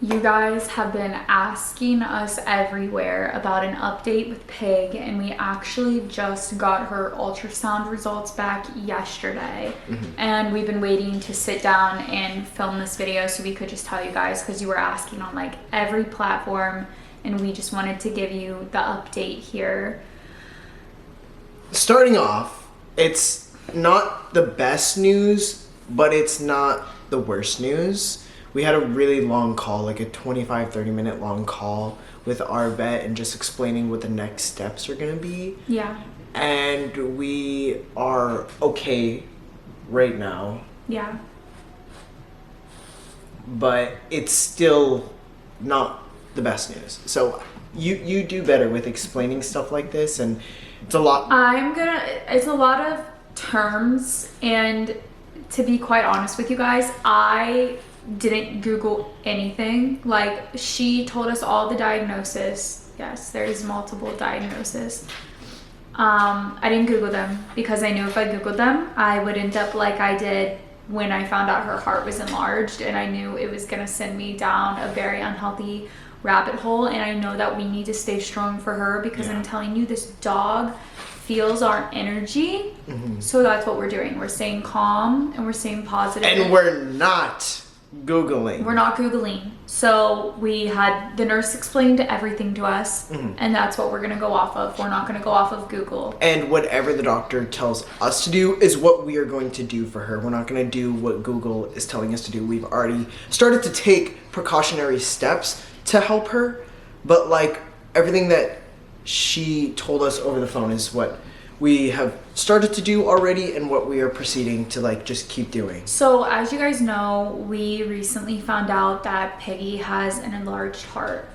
You guys have been asking us everywhere about an update with Pig, and we actually just got her ultrasound results back yesterday. And we've been waiting to sit down and film this video so we could just tell you guys, because you were asking on like every platform, and we just wanted to give you the update here. Starting off, it's not the best news, but it's not the worst news. We had a really long call, like a 25-30 minute long call with our vet and just explaining what the next steps are gonna be. Yeah. And we are okay right now. Yeah. But it's still not the best news. So you do better with explaining stuff like this, and it's a lot. It's a lot of terms, and to be quite honest with you guys, I didn't Google anything. Like, she told us all the diagnosis. Yes, there's multiple diagnoses. I didn't Google them because I knew if I Googled them, I would end up like I did when I found out her heart was enlarged, and I knew it was gonna send me down a very unhealthy rabbit hole. And I know that we need to stay strong for her because I'm telling you, this dog feels our energy. So that's what we're doing. We're staying calm and we're staying positive. And we're not Googling. We're not Googling. So we had the nurse explained everything to us, and that's what we're going to go off of. We're not going to go off of Google. And whatever the doctor tells us to do is what we are going to do for her. We're not going to do what Google is telling us to do. We've already started to take precautionary steps to help her, but like everything that she told us over the phone is what we have started to do already and what we are proceeding to like just keep doing. So as you guys know, we recently found out that Piggy has an enlarged heart.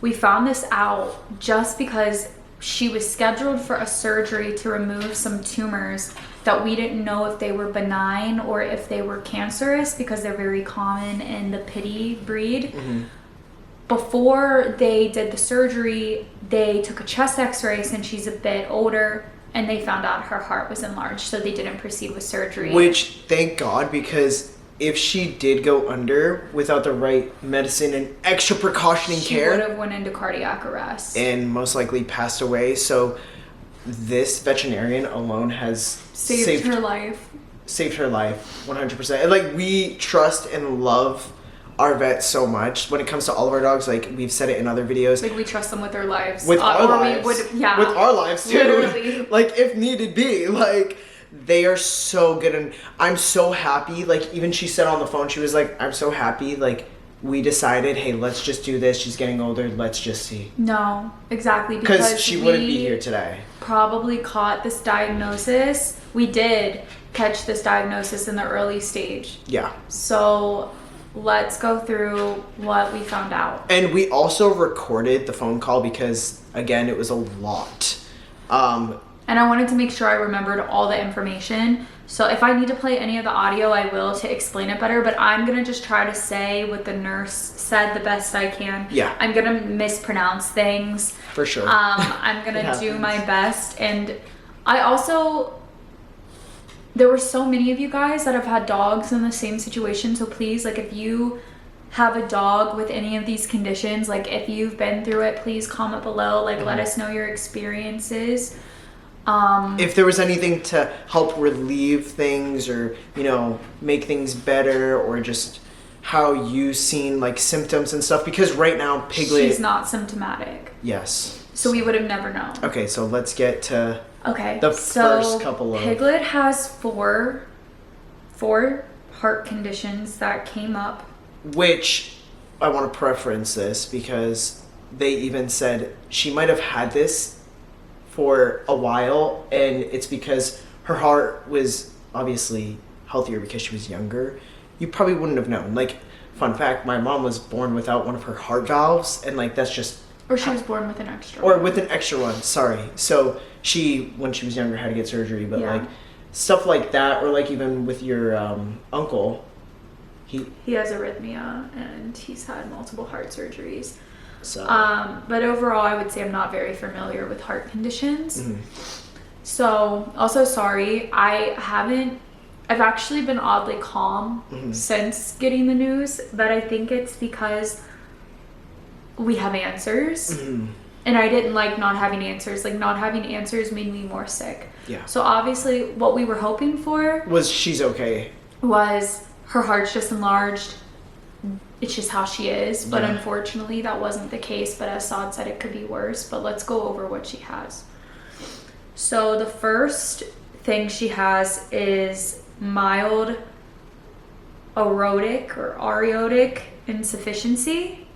We found this out just because she was scheduled for a surgery to remove some tumors that we didn't know if they were benign or if they were cancerous, because they're very common in the Pitty breed. Before they did the surgery, they took a chest x-ray since she's a bit older, and they found out her heart was enlarged, so they didn't proceed with surgery. Which, thank God, because if she did go under without the right medicine and extra precautioning care, she would have went into cardiac arrest and most likely passed away. So this veterinarian alone has saved her life. Saved her life 100%. And like, we trust and love our vet so much when it comes to all of our dogs. Like, we've said it in other videos, like we trust them with their lives, with our lives, with our lives too. Literally. Like, if needed be, like, they are so good. And I'm so happy. Like, even she said on the phone, she was like, I'm so happy, like, we decided, hey, let's just do this. She's getting older, let's just see. No, exactly, because she wouldn't be here today. Probably caught this diagnosis. We did catch this diagnosis in the early stage. Yeah. So let's go through what we found out. And we also recorded the phone call because, again, it was a lot. And I wanted to make sure I remembered all the information. So if I need to play any of the audio, I will, to explain it better. But I'm going to just try to say what the nurse said the best I can. Yeah. I'm going to mispronounce things. For sure. I'm going to do my best. And I also... there were so many of you guys that have had dogs in the same situation, so please, like, if you have a dog with any of these conditions, like, if you've been through it, please comment below, like, let us know your experiences. If there was anything to help relieve things, or, you know, make things better, or just how you've seen, like, symptoms and stuff, because right now Piglet, she's not symptomatic. Yes. So we would have never known. Okay, so let's get to the so first couple of... Piglet has four heart conditions that came up. Which, I want to preference this because they even said she might have had this for a while, and it's because her heart was obviously healthier because she was younger. You probably wouldn't have known. Like, fun fact, my mom was born without one of her heart valves, and like, that's just... Or she was born with an extra one. Or one. with an extra one, sorry. So she, when she was younger, had to get surgery, but yeah. like, stuff like that, or like even with your uncle, he has arrhythmia, and he's had multiple heart surgeries. So. But overall, I would say I'm not very familiar with heart conditions. So, also sorry, I've actually been oddly calm since getting the news, but I think it's because we have answers. And I didn't like not having answers. Like, not having answers made me more sick. Yeah. So obviously what we were hoping for was she's okay. Was her heart's just enlarged. It's just how she is. But unfortunately that wasn't the case. But as Saud said, it could be worse. But let's go over what she has. So the first thing she has is mild aortic or aortic insufficiency.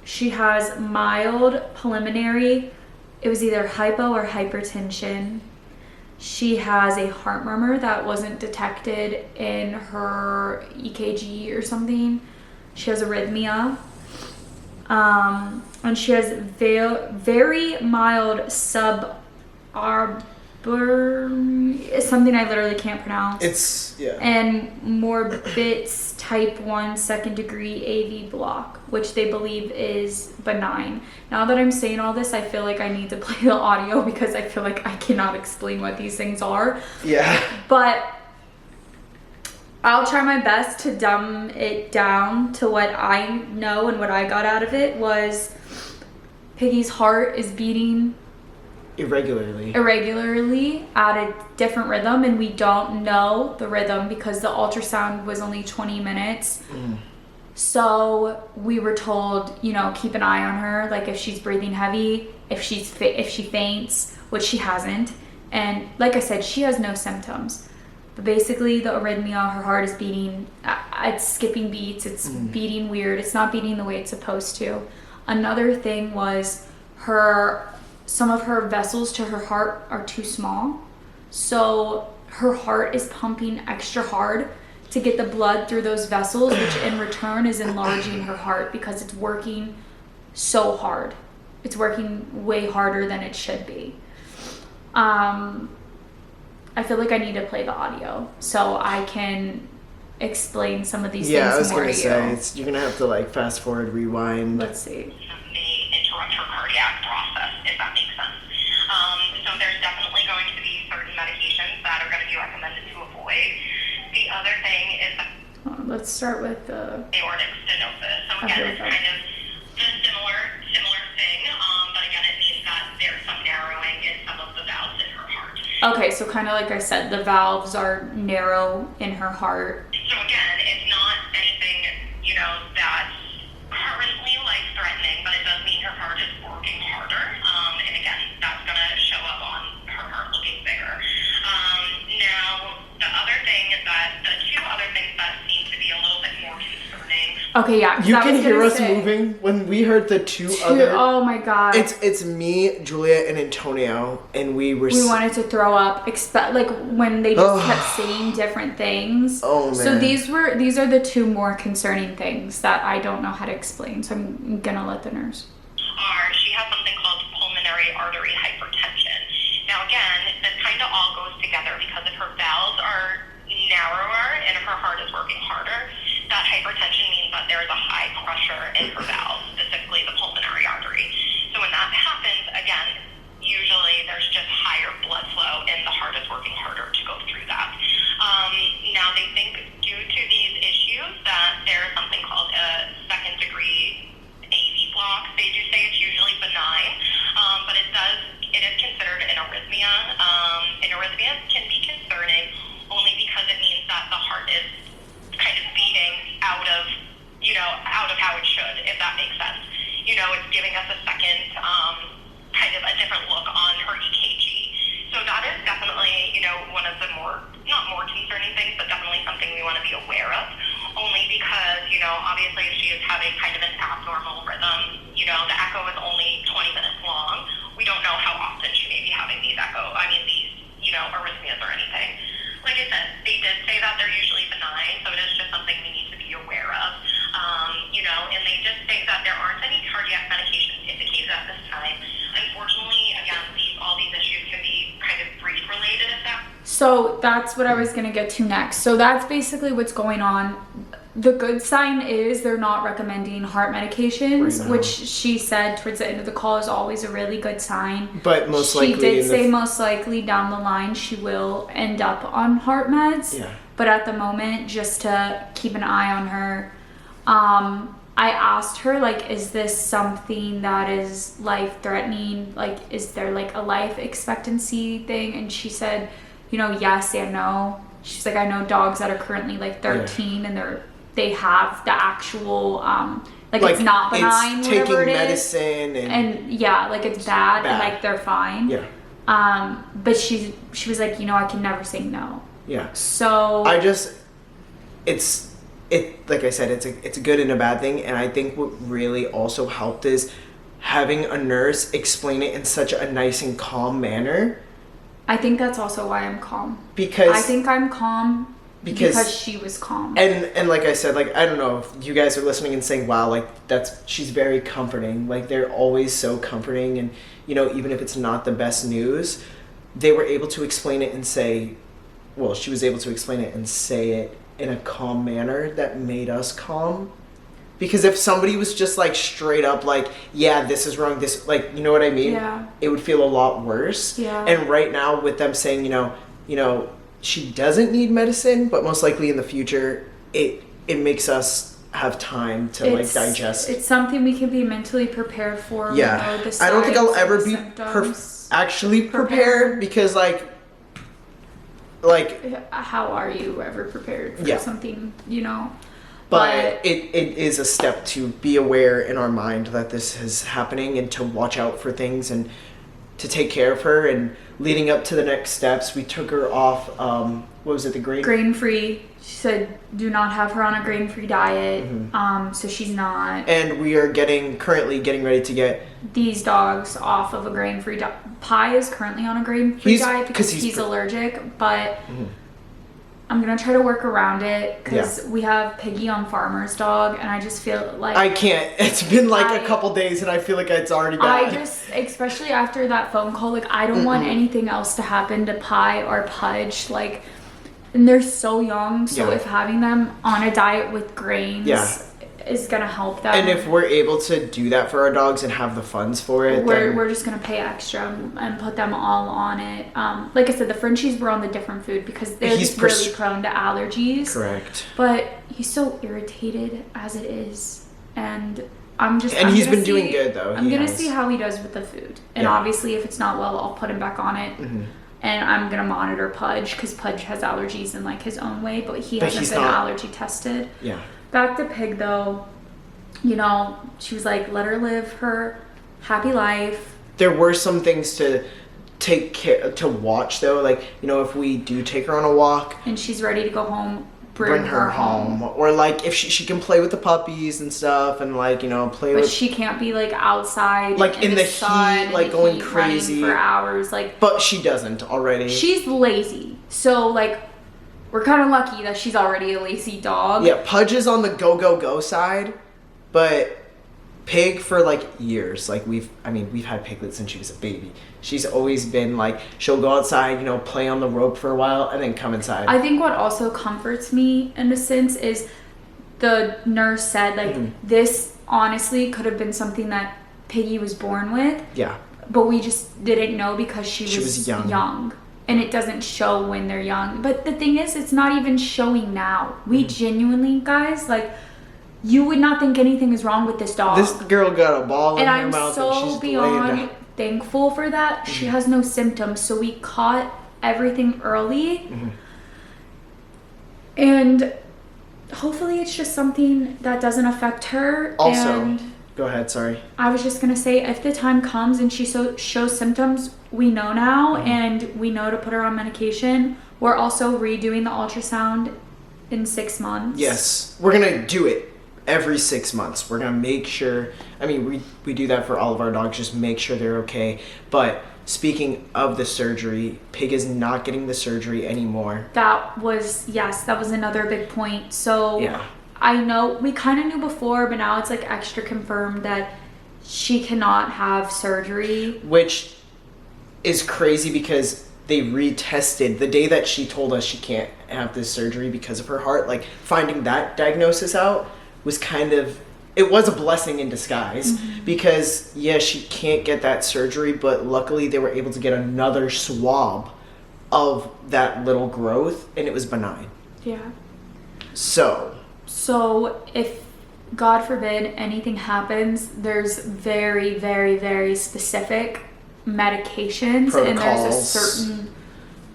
She has mild pulmonary, it was either hypo or hypertension. She has a heart murmur that wasn't detected in her EKG or something. She has arrhythmia. And she has very mild subarachnoid, something I literally can't pronounce. It's, yeah. And morbitz type 1 second degree AV block, which they believe is benign. Now that I'm saying all this, I feel like I need to play the audio because I feel like I cannot explain what these things are. Yeah. But I'll try my best to dumb it down to what I know, and what I got out of it was Piggy's heart is beating irregularly at a different rhythm, and we don't know the rhythm because the ultrasound was only 20 minutes. So we were told, you know, keep an eye on her, like if she's breathing heavy, if she faints, which she hasn't. And like I said, she has no symptoms. But basically the arrhythmia, her heart is beating, it's skipping beats, it's beating weird, it's not beating the way it's supposed to. Another thing was some of her vessels to her heart are too small. So her heart is pumping extra hard to get the blood through those vessels, which in return is enlarging her heart because it's working so hard. It's working way harder than it should be. I feel like I need to play the audio so I can explain some of these things more to you. Yeah, I was gonna say, you're gonna have to like fast forward, rewind. Let's see. May interrupt her cardiac process, if that makes sense. So there's definitely going to be certain medications that are going to be recommended to avoid. The other thing is let's start with the aortic stenosis. So again, it's kind of a similar thing, but again, it means that there's some narrowing in some of the valves in her heart. Okay, so kind of like I said, the valves are narrow in her heart. So again, it's not anything, you know, that's currently life-threatening, but it does mean her heart is working harder. And again, that's going to show up on her heart looking bigger. Now, the two other things that seem to be a little bit more concerning. Okay, yeah. You can hear us moving when we heard the two other. Oh my god. It's me, Julia, and Antonio, and we wanted to throw up. Like when they just kept saying different things. Oh man. So these are the two more concerning things that I don't know how to explain. So I'm gonna let the nurse. She has something called pulmonary artery hypertension. Now again, this kind of all goes together because if her valves are narrower and her heart is working harder, that hypertension means that there is a high pressure in her valves, specifically the pulmonary artery. So when that happens, again, usually there's just higher blood flow and the heart is working harder to go through that. Now they think due to these issues that there is something called a second degree AV block. They do say it's usually benign, but it is considered an arrhythmia. And arrhythmias can be concerning only because it means that the heart is kind of beating out of how it should, if that makes sense. You know, it's giving us a second, kind of a different look on her EKG. So that is definitely, you know, one of the not more concerning things, but definitely something we want to be aware of. Only because, you know, obviously if she is having kind of an abnormal rhythm, you know, the echo is only 20 minutes long. We don't know how often she may be having these, you know, arrhythmias or anything. Like I said, they did say that they're usually benign, so it is just something we need to be aware of. You know, and they just say that there aren't any cardiac medications indicated at this time. Unfortunately, again, all these issues can be kind of grief-related if that. So that's what I was going to get to next. So that's basically what's going on. The good sign is they're not recommending heart medications, which she said towards the end of the call is always a really good sign. But most likely, she did say most likely down the line she will end up on heart meds. Yeah. But at the moment, just to keep an eye on her. I asked her, like, is this something that is life-threatening? Like, is there, like, a life expectancy thing? And she said, you know, yes and no. She's like, I know dogs that are currently, like, 13 and they have the actual, like it's not benign, it's whatever taking it is. medicine And yeah, like, it's bad, and, like, they're fine. Yeah. But she was like, you know, I can never say no. Yeah. So like I said, it's a good and a bad thing, and I think what really also helped is having a nurse explain it in such a nice and calm manner. I think that's also why I'm calm. Because I think I'm calm because she was calm. And like I said, like, I don't know if you guys are listening and saying, wow, like, she's very comforting. Like, they're always so comforting, and, you know, even if it's not the best news, they were able to explain it and say, well, she was able to explain it and say it in a calm manner that made us calm. Because if somebody was just, like, straight up like, yeah, this is wrong, this, like, you know what I mean? Yeah. It would feel a lot worse. Yeah. And right now with them saying, you know, she doesn't need medicine, but most likely in the future, it makes us have time to like digest. It's something we can be mentally prepared for. Yeah. You know, the I don't think I'll ever be symptoms. actually prepared because like how are you ever prepared for something, you know? But it is a step to be aware in our mind that this is happening and to watch out for things and to take care of her. And leading up to the next steps, we took her off, what was it, the grain-free? She said do not have her on a grain-free diet, so she's not. And we are currently getting ready to get these dogs off of a grain-free diet. Pie is currently on a grain-free diet because he's allergic, but I'm gonna try to work around it because we have Piggy on Farmer's Dog, and I just feel like I can't. It's been like a couple days, and I feel like it's already bad. I just, especially after that phone call, like I don't want anything else to happen to Pie or Pudge, like, and they're so young. So if having them on a diet with grains is gonna help them, and if we're able to do that for our dogs and have the funds for it, we're just gonna pay extra and put them all on it. Like I said, the Frenchies were on the different food because they're just really prone to allergies. Correct. But he's so irritated as it is, and he's been doing good though. I'm gonna see how he does with the food, and obviously if it's not well, I'll put him back on it. And I'm gonna monitor Pudge because Pudge has allergies in like his own way, but he hasn't been allergy tested. Yeah. Back to Pig though, you know, she was like, let her live her happy life. There were some things to take care to watch though, like, you know, if we do take her on a walk and she's ready to go home, bring her home. Or like if she can play with the puppies and stuff and like, you know, but she can't be like outside like in the sun, heat, like going crazy for hours, like. But she doesn't already. She's lazy, so like we're kind of lucky that she's already a lazy dog. Yeah, Pudge is on the go side, but Pig for like years, like we've had Piglets since she was a baby. She's always been like, she'll go outside, you know, play on the rope for a while and then come inside. I think what also comforts me in a sense is the nurse said like this honestly could have been something that Piggy was born with. Yeah. But we just didn't know because she was young. And it doesn't show when they're young. But the thing is, it's not even showing now. We genuinely, guys, like, you would not think anything is wrong with this dog. This girl got a ball in her mouth and I'm and so she's beyond thankful for that. She has no symptoms, so we caught everything early. And hopefully it's just something that doesn't affect her. Also, go ahead, sorry. I was just going to say, if the time comes and she shows symptoms, we know now, and we know to put her on medication. We're also redoing the ultrasound in 6 months. Yes, we're going to do it every 6 months. We're going to make sure, I mean, we do that for all of our dogs, just make sure they're okay. But speaking of the surgery, Pig is not getting the surgery anymore. That was another big point. So I know we kind of knew before, but now it's like extra confirmed that she cannot have surgery. Which is crazy because they retested the day that she told us she can't have this surgery because of her heart. Like, finding that diagnosis out was it was a blessing in disguise because she can't get that surgery, but luckily they were able to get another swab of that little growth and it was benign. Yeah. So if God forbid anything happens, there's very, very, very specific medications, and there's a Protocols. certain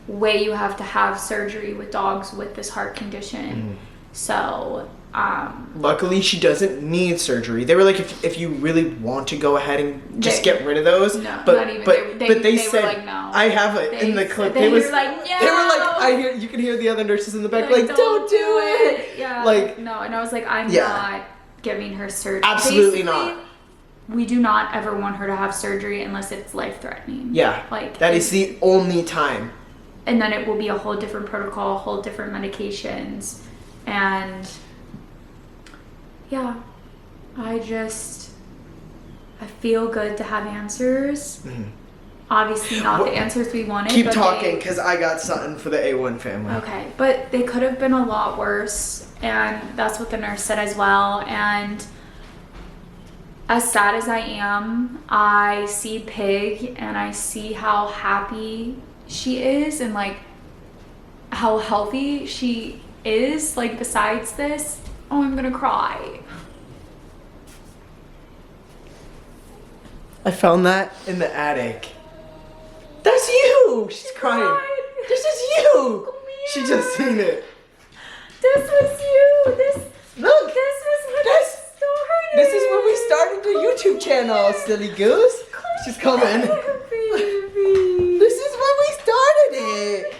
way you have to have surgery with dogs with this heart condition. So, luckily she doesn't need surgery. They were like, if you really want to go ahead and just get rid of those, no, but not even. but They they were said, like, no. I have it in the clip. They was were like, no. They were like, you can hear the other nurses in the back Like, like, don't do it. Yeah, Like, no, and I was like, I'm Yeah. not giving her surgery. Absolutely Basically, not. We do not ever want her to have surgery unless it's life-threatening. Yeah, like that is the only time. And then it will be a whole different protocol, a whole different medications, and yeah, I feel good to have answers. Obviously not the answers we wanted. Keep but talking, because I got something for the A1 family. Okay, but they could have been a lot worse, and that's what the nurse said as well. And as sad as I am, I see Pig and I see how happy she is and like how healthy she is, like besides this. Oh, I'm gonna cry. I found that in the attic. That's you! She's crying. cried. This is you! Come She here. just seen it. This was you. Look! This was when This- I started. This is when we started the YouTube channel, silly goose. She's coming. Baby. This is when we started it.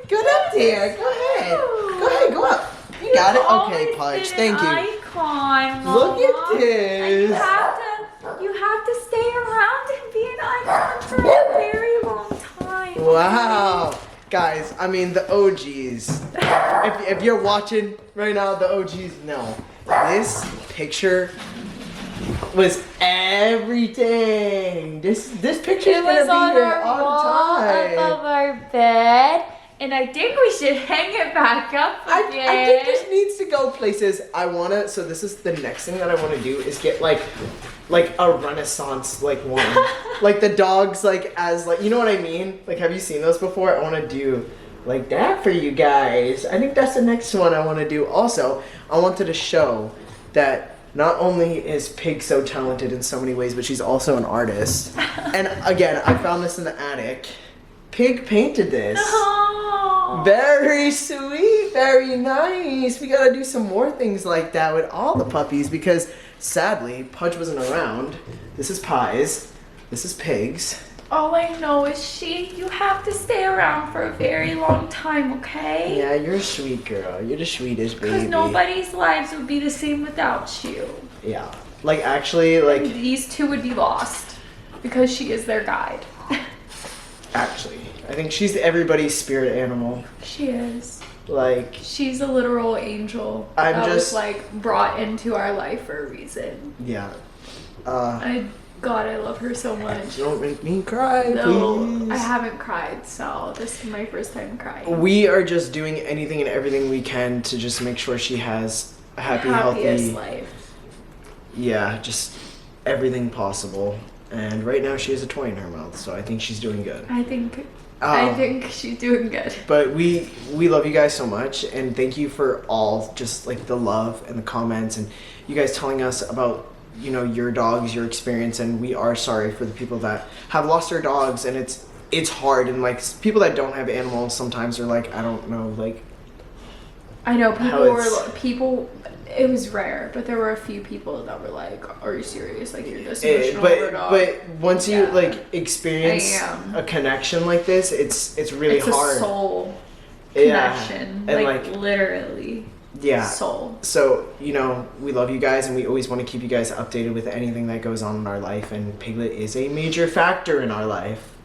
Get up there. Go ahead. Go ahead, go up. You got it? Okay, Pudge. Thank you. Icon, Look at Mama. this. You have to stay around and be an icon for a very long time. Wow. Guys, I mean, the OGs. If you're watching right now, the OGs know. This picture was everything. This picture is It gonna was on be here our all wall the time. above our bed, and I think we should hang it back up I again. think this needs to go places. So this is the next thing that I want to do is get like a Renaissance like one. Like the dogs like as like, you know what I mean? Like, have you seen those before? I want to do like that for you guys. I think that's the next one I want to do. Also, I wanted to show that not only is Pig so talented in so many ways, but she's also an artist. And again, I found this in the attic. Pig painted this. Oh. Very sweet, very nice. We gotta do some more things like that with all the puppies because sadly, Pudge wasn't around. This is Pie's. This is Pig's. All I know is you have to stay around for a very long time, okay? Yeah, you're a sweet girl. You're the sweetest baby. Because nobody's lives would be the same without you. Yeah. Like, actually, like... These two would be lost because she is their guide. Actually, I think she's everybody's spirit animal. She is. Like... She's a literal angel I'm that just- was like brought into our life for a reason. Yeah. God, I love her so much. Don't make me cry, No, please. I haven't cried, so this is my first time crying. We are just doing anything and everything we can to just make sure she has a happy, Happiest healthy... life. Yeah, just everything possible. And right now she has a toy in her mouth, so I think she's doing good. I think she's doing good. But we love you guys so much, and thank you for all just like the love and the comments and you guys telling us about, you know, your dogs, your experience, and we are sorry for the people that have lost their dogs, and it's hard, and like people that don't have animals sometimes are like, I don't know, like I know How it's- people. It was rare, but there were a few people that were like, "Are you serious? Like you're this emotional over a dog?" but once you Yeah. like experience I am. a connection like this, it's really it's hard. a soul Yeah. connection, And like like literally, yeah. soul. So, you know, we love you guys and we always want to keep you guys updated with anything that goes on in our life, and Piglet is a major factor in our life.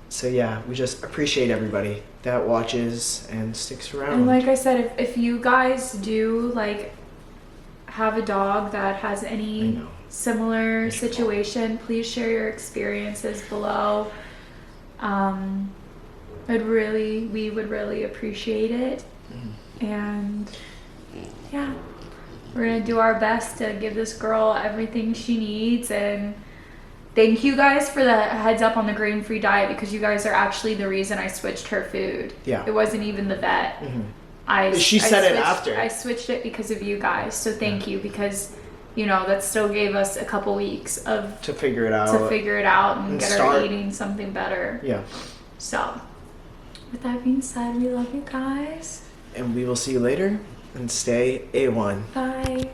So yeah, we just appreciate everybody that watches and sticks around. And like I said, if you guys do like have a dog that has I any know. similar It's your fault. situation, please share your experiences below. We would really appreciate it. Mm-hmm. And yeah, we're gonna do our best to give this girl everything she needs. And thank you guys for the heads up on the grain-free diet, because you guys are actually the reason I switched her food. Yeah. It wasn't even the vet. Mhm. She said it switched- after. I switched it because of you guys, so thank you, because you know that still gave us a couple weeks of to figure it out. and get her eating something better. Yeah. So, with that being said, we love you guys. And we will see you later, and stay A1. Bye.